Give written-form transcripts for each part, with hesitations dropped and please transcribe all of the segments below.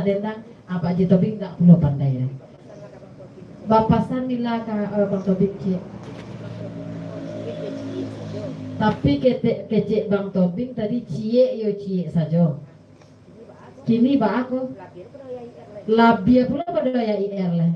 dendang apa Haji Tobing tak perlu pandai dah. Bapasan nila ka Bang Tobing cik. Tapi kecek Bang Tobing tadi cie yo cie saja. Kini ba aku labia pula pada ya IR lah.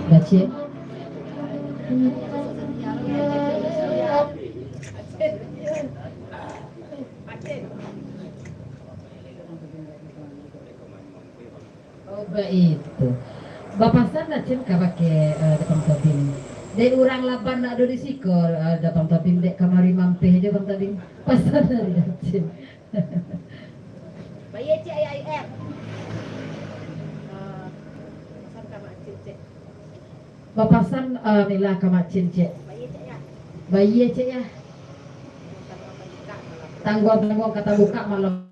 Baca. Oh itu. Bapasan nak cem ka pakai Bang Tobing. Dek orang laban nak ada di siko ada Bang Tobing dek kamari mampih aja Bang Tobing. Pasan dari cem. Bayi cik ayah Bapasan nila ka macin cek. Bayi cek ya. Tangguh kata buka malam.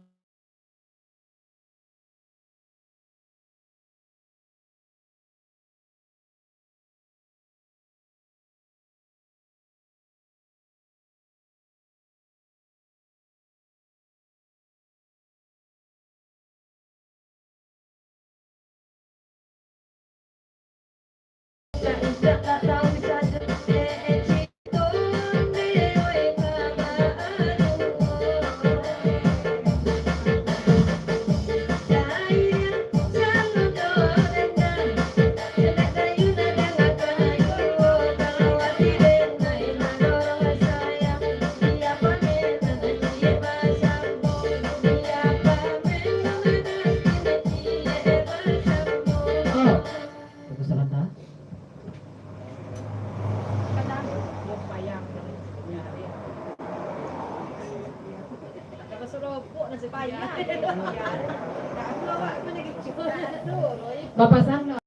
Bapasan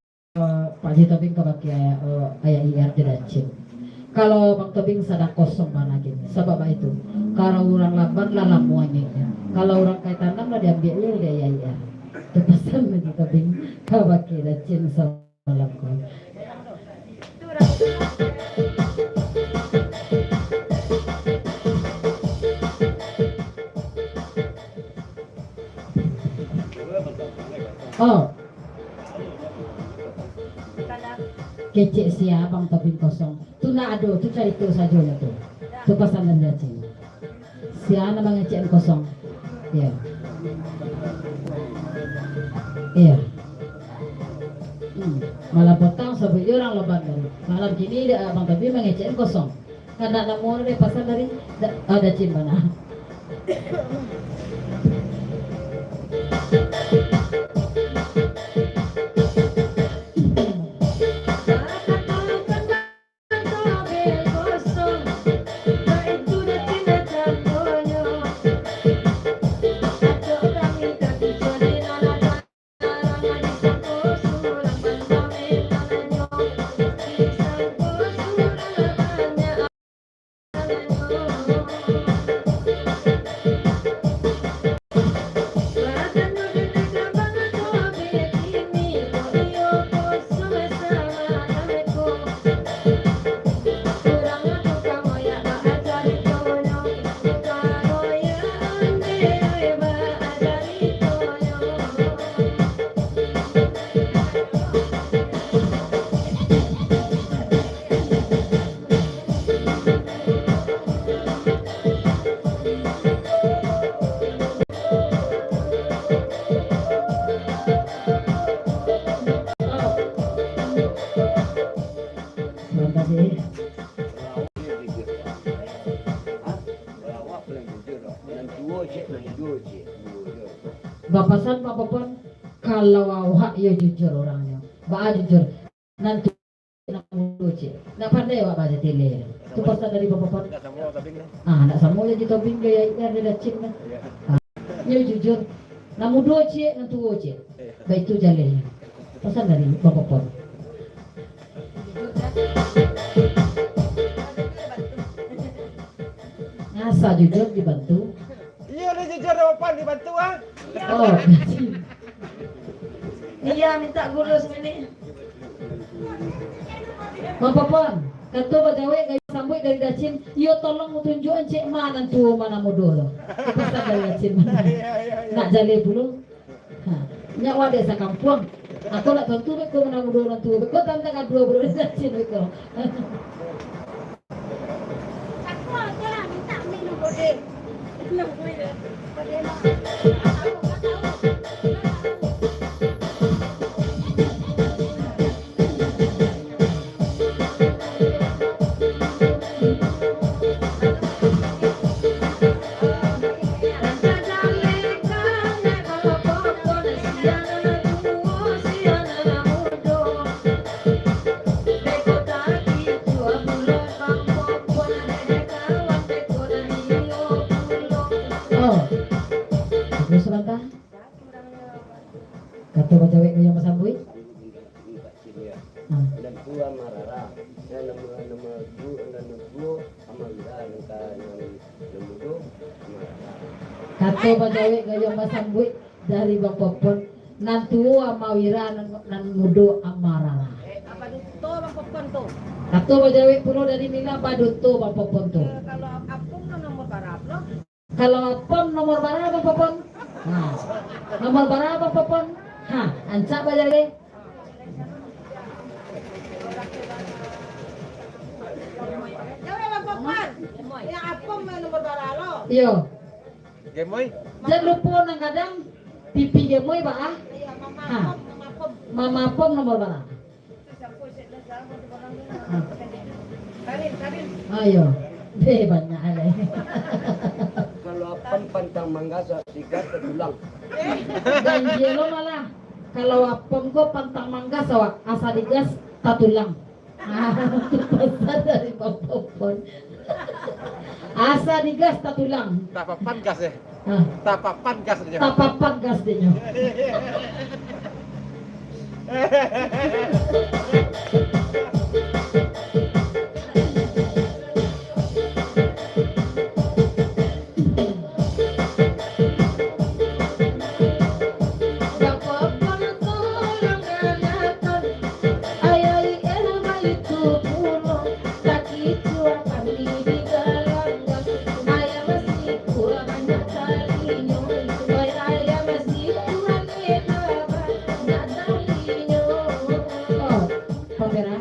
Pak Haji Tobing ke pakai ayah IR tidak cip. Kalau Bang Tobing sadar kosong mana gitu. Sebab itu. Kalau orang laban lah lamuannya. Kalau orang kait tanam lah diambilnya dia ayah IR. Itu pesan Haji Tobing ke pakai tidak cip sama lakukan. Oh, kecik siapa Bang Tobing kosong. Tu nak ada, tu cari tu saja lah tu. Tu pasal dan jacin. Siapa Bang ngecek kosong? Ya. Iya. Malah potong sebab orang lebat dari. Malam gini Bang Tobing mengecek kosong. Karena namun dia pasal dari ada cin mana. Bapasan Popon kalau awak ya jujur orangnya. Ba jujur. Nanti nak mudo cik. Nak pandai awak baca tele. Tu pasal dari Popon. Nak sama ya di toping gaya ada cik nah. Ya jujur. Nak mudo cik, nak tua cik. Baik tu jalan. Pasal dari Popon. Asa jujur dibantu. Iya udah jujur apa dibantu ah? Oh. Iya minta guru semini. Mapapon, kanto bagawe kayu sambut dari Dacin, yo tolong tunjukin cek mana tu mana mudo lo. Pasal dari Dacin mana? Nak jale dulu. Nyak wade sa kampung. Aku nak tentu ko mana mudo orang tu. Ko tanda ka dua bro Dacin ko. Aku aja minta minum gede. Minum gede. Terus sebentar. Kata baca wek yang masambui. Dan tua marara dan nama du dan du amanda dan du marara. Kata baca wek yang masambui dari Bang Popon. Nantu amawira nan mudo amarara. Apa itu Bang Popon tuh? Kata baca wek puno dari Mina Baduto Bang Popon tu. Kalau apung nomor berapa loh? Kalau pom nomor berapa Bang Popon? Nomor berapa Bang Popon? Ancak baca wek. Bang Popon. Yang apung nomor berapa lo? Yo. Gemoy. Jangan lupa nang kadang pipi gemoy ba? Iya mama pom. Mama pom nomor berapa? Karin. Ayo. Banyak ada. Kalau apam pantang mangga sikat tulang. Janji lo malah. Kalau apem ko pantang mangga sawak asa digas tatulang. Pesan dari Bang Popon. Asa digas tatulang. Tak papan gas ya. Ah, Tak papan gas aja. tapapan gas dinyo. Oh, Pamera.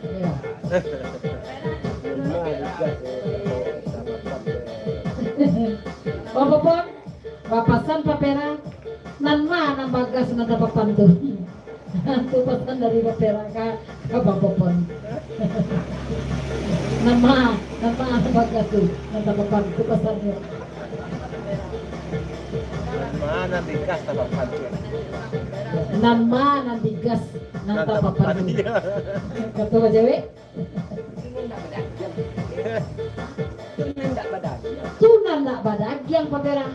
Iya. Oh, Popon, papasan papera, nan mana bagas nan papan tu. Tu pesan dari papera ka Bang Popon. Nama bagas tu, nan papan tu pesannya. Mana digas tak papan. Nama nan digas nan papan tu. Kata bajawe, tunan nak badagyang papera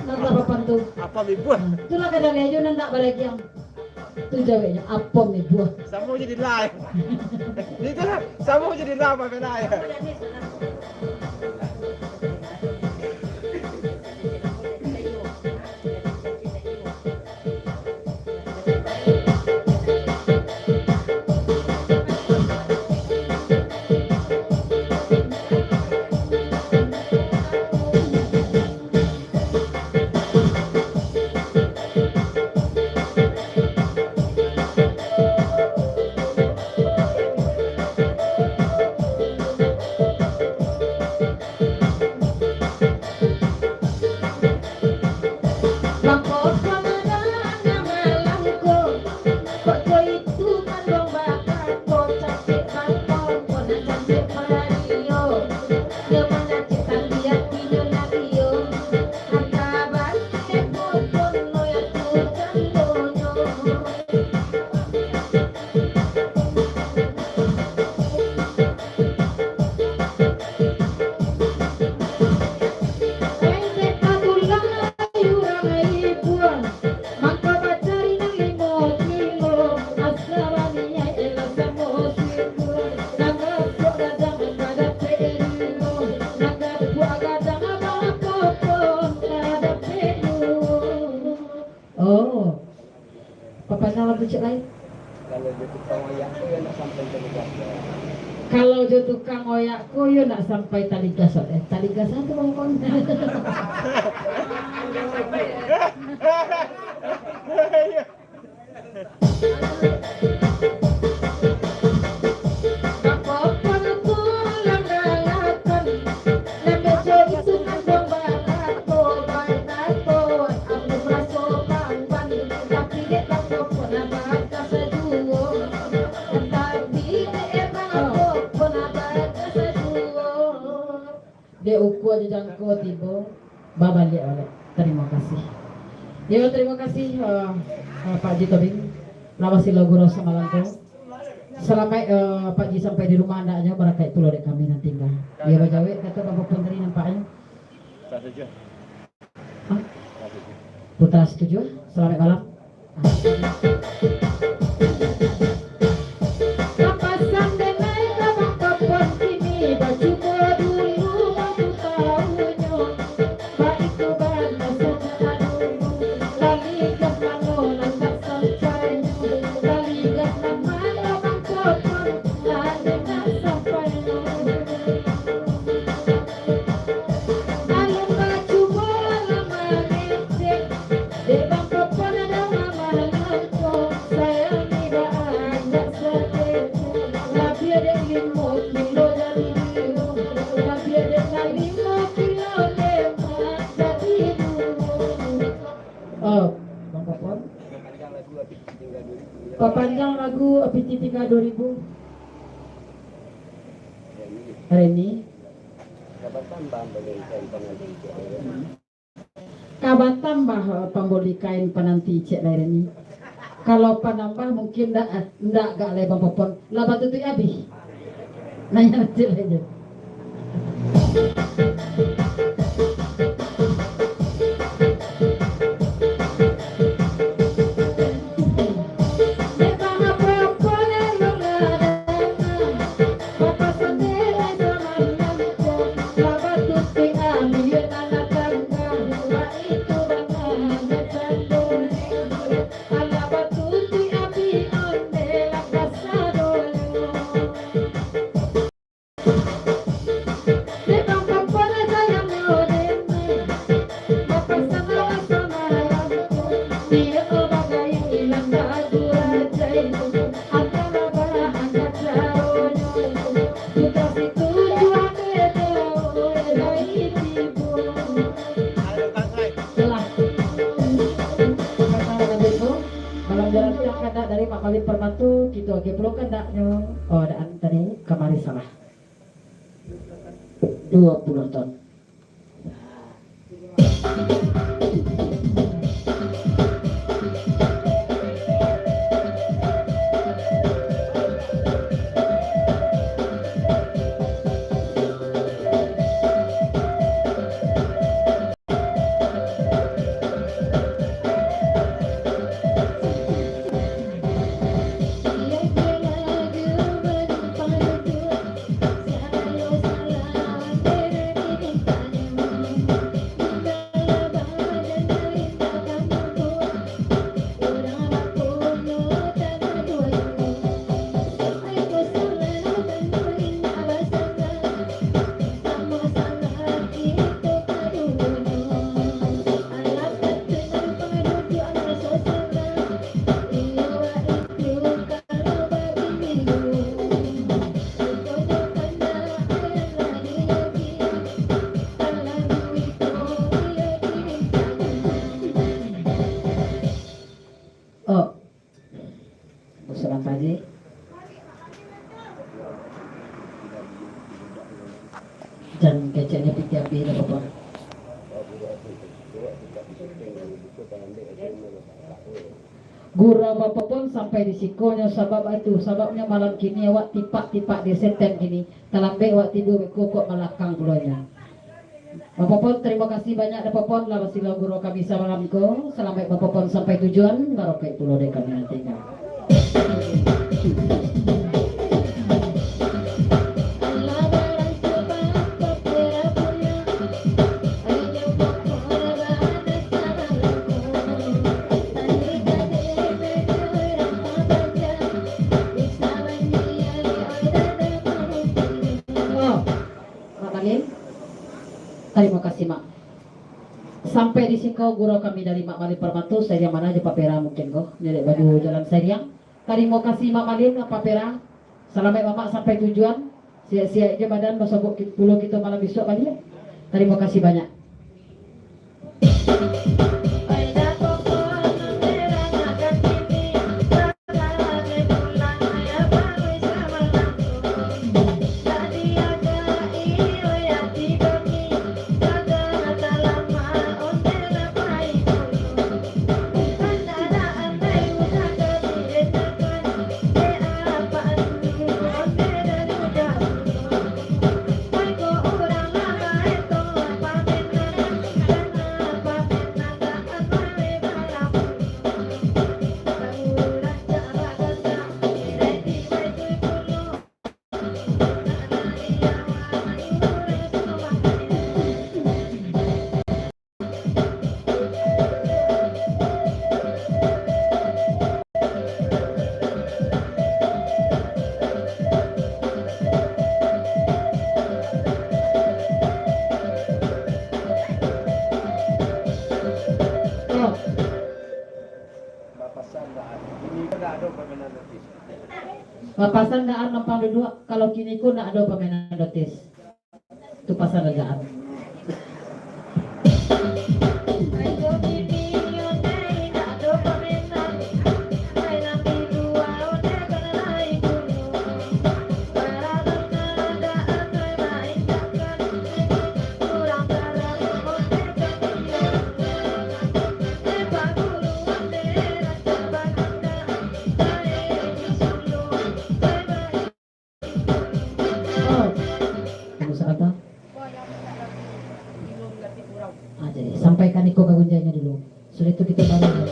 nan papan tu. Apa libuan? Tu lah kadang lejo nan tak badagyang. Tu jawabnya apa ni buah. Sama jadi live. Itu lah. Sama jadi live apa beda ya? Mana lagu cek lain? Kalau dia tukang oyak tuh ya nak sampai ke Ligas. Kalau jo tukang oyakku yo nak sampai tali gas tali gas satu bangkon. Dia uku aja jangkau tiba babalik balik. Terima kasih. Ya terima kasih Pak Ji Tobing. Lawasi lagu rasa malangko. Selama Pak Ji sampai di rumah andaknya barakai pulau dek kami nanti enggak. Dia bajawe kata Bapak Penderi nampaknya. Tak setuju. Hah? Putra setuju? Selamat malam. Panjang lagu Apiti 3 2000 Reni kabar tambah pamboli kain penanti cek Reni. Kalau panambah mungkin ndak gak lebang popon labat itu abi nanya cek aja. Dari Pak Khalid Permatu gitu oke belum kan daknya ada tadi kemarin salah 20 ton. Dan keceknya PTAB ada apa? Gura bapak pun sampai di sikonya sababnya malam kini awak tipak-tipak di seten kini telambe awak tidur kokok malakang pulanya. Bapak pun terima kasih banyak Bapak pun lah wasilah guru kami malamku. Selamat Bapak pun sampai tujuan barokai pulau dek kami nanti. Terima kasih mak. Sampai di sini gurau kami dari Mak Malin Permatu. Saya mana aja papera mungkin kok. Jadi baju jalan seriang. Terima kasih Mak Malin papera. Selamat Mama sampai tujuan. Sia-sia aja badan basabuk pulau kita malam besok kali ya. Terima kasih banyak. Papasan daan nampang dua kalau kini ko na ada pamainan notis. Itu pasal daan. Sampaikan Iko kegunjanya dulu. Sudah itu kita baru.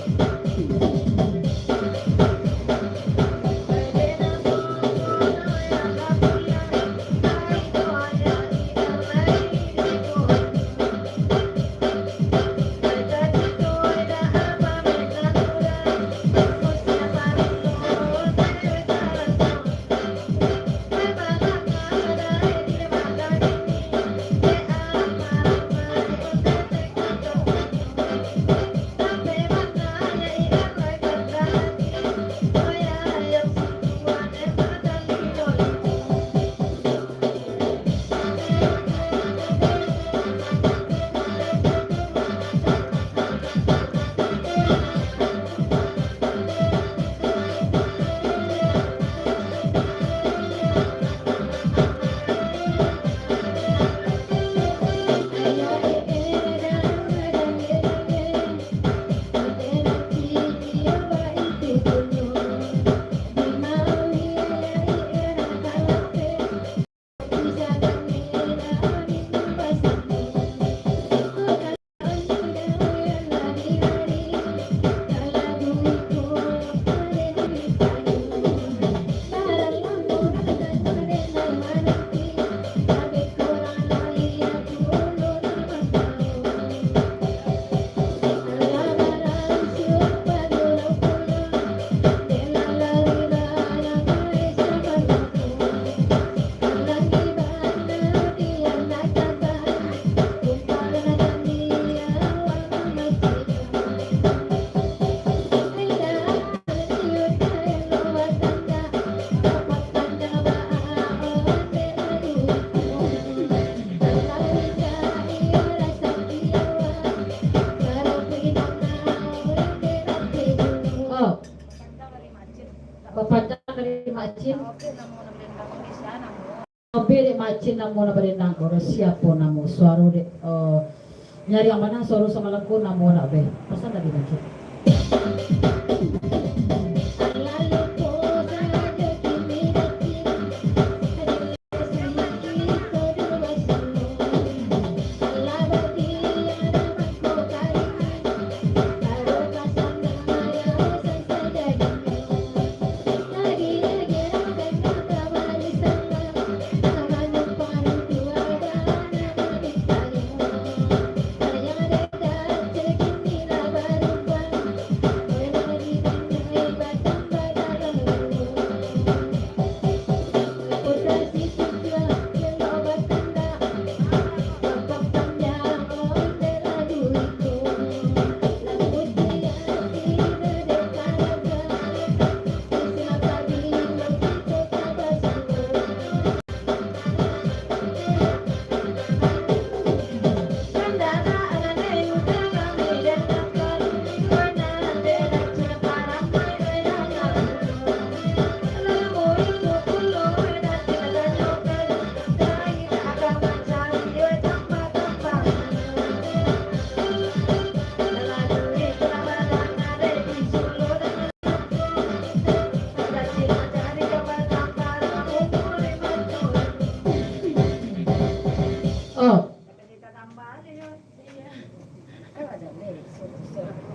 Bede macin namo na bade nangko siapo namo suaro de nyari yang mana suaro sama langko namo na be pasal tadi macin.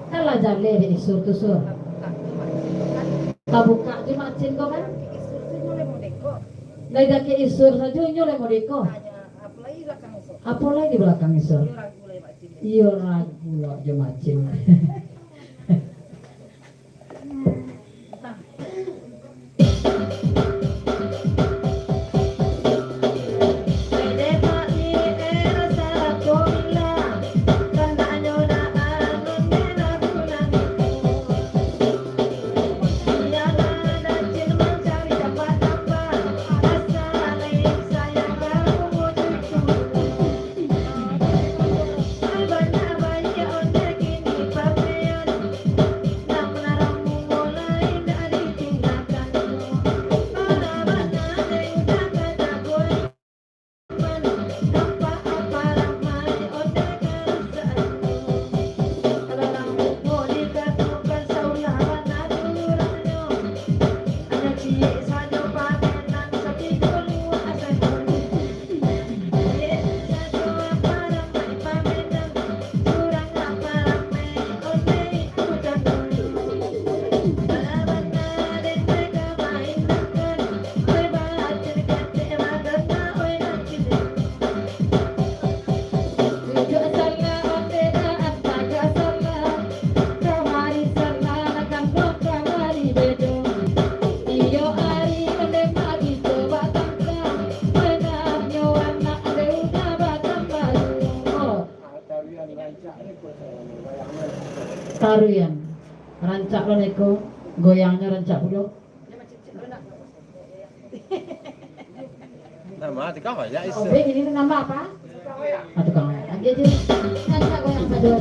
Kalah jale di isur tusur. Tabuka di macin kau kan? Lagi ke isur saja nyole modeko. Apa lagi di belakang isur? Iya ragu lo aja macin. Tarian rancak lo neko goyangnya rancak dulu. Nama tika ya is. Oke ini nama apa? Atau kang lagi aja rancak goyang satu.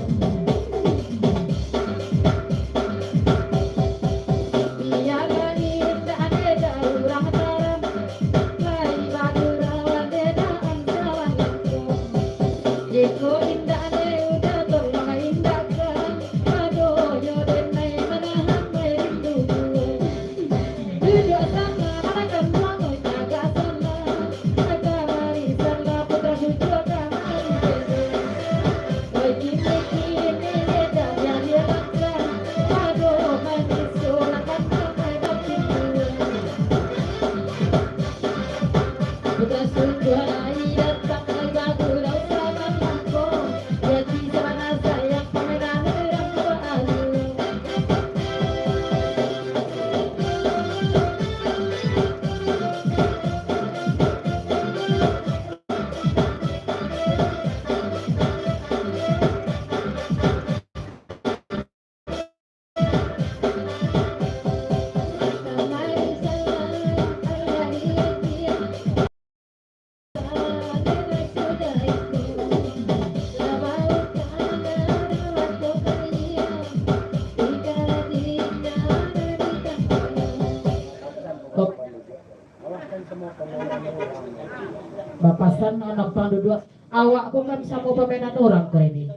Bapasan anak pandu dua awak kok kan sama pemainan orang kau ini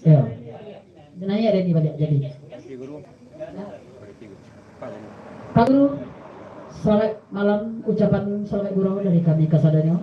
ya nanya ada di balik jadi Pak Guru selamat malam ucapan selamat guru dari kami Kasadanya.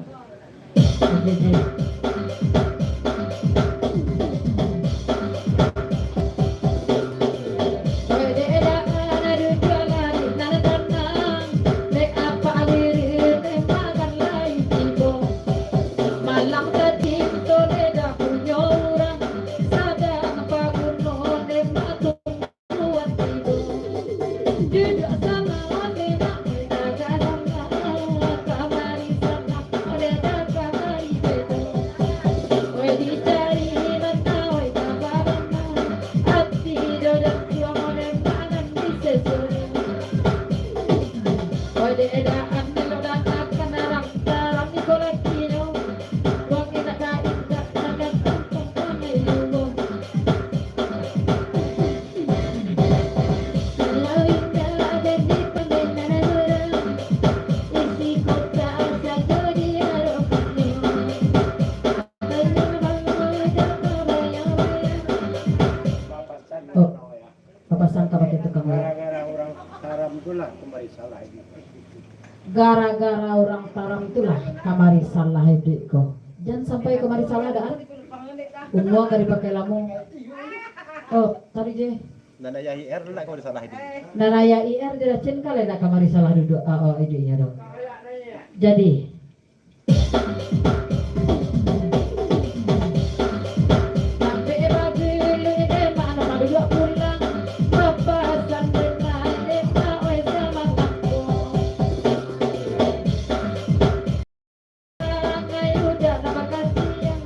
Gara-gara orang taram itulah kamari salah hidupku. Jangan sampai kamari salah ada. Umur dari pakai lamu. Oh, tadi je. Dan ayah IR dulu kau disalah itu. Naraya IR tidak cin kali nak kamari salah duduk. Oh, idenya dong. Jadi, sampai bagulu ide mana madu dua pulang. Papasan dengan desa oi sama kampung. Ayo dah nama kasih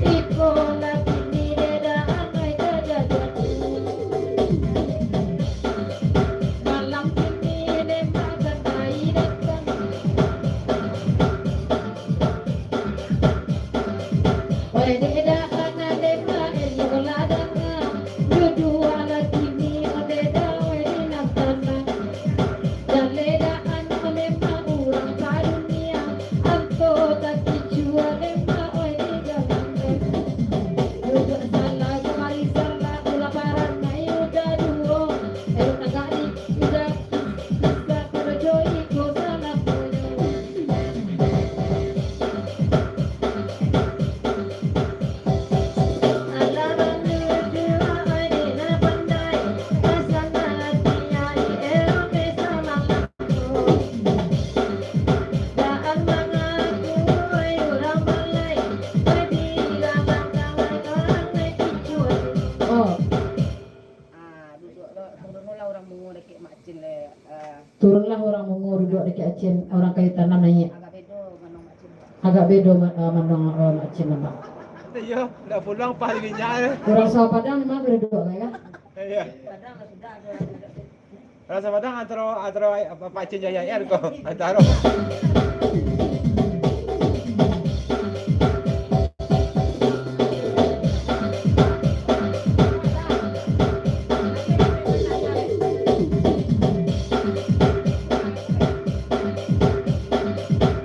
iko lagi ni deda anai kerja jadi. Malam ini ne makan bayi datang. Oi deda ana deda el ladang. Dua lagi ni deda oi naftan. Dan leda ana lema urang karunia. Anto tak dijual lema oi jalan. Duduk salah kemari salah ulah paran mai udah duo. Nagari udah bisa kerja iko salah punya. Alarang dua oi na pandai. Asana tiai erote sama aku. Daan mengaku oi urang balai. Bilang orang naik kicuan. Oh, Duduk lah orang mungu dekat macin le. turunlah orang Mungu duduk dekat Aceh, orang kayu tanam nanya. Agak bedo manong macin. Agak beda mandang Aceh nampak. Iya, dah pulang pagi nya. Orang Sawah Padang memang berduduk kan? Iya. Kadang lah sudah ada. Rasa padang antara apa pacin jaya IR kau antara.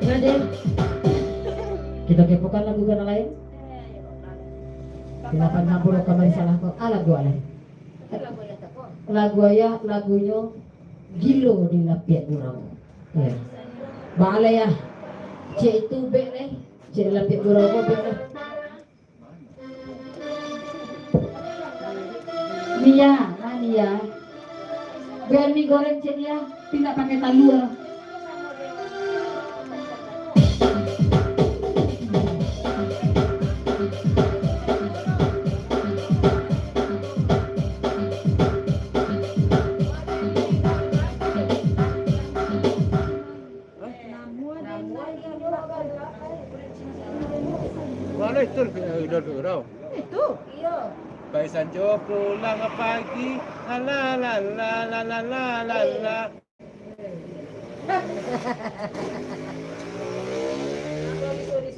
Ngadir. Kita kepokan lagu kana lain. 860 kamari salah kok. Lagu alai. Lagu ayah lagunya Gilo di Lapiat Burau. Ya. Balai ya. Cik itu bek leh. Cik Lapiat Burau kok bek leh. Nia, Nia. Biar mie goreng cik Nia, tidak pakai talur. Mana itu udah berau. Itu. Iya. Baik Sanjo pulang pagi, la la la la la la la la la. Sorry.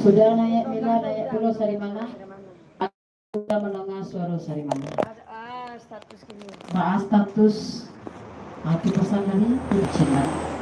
Sudah naik Mila, naik dulu sari mana? Sudah menengah suara sari mana? Status kini. Maaf status. Aku pesan tadi, kucing.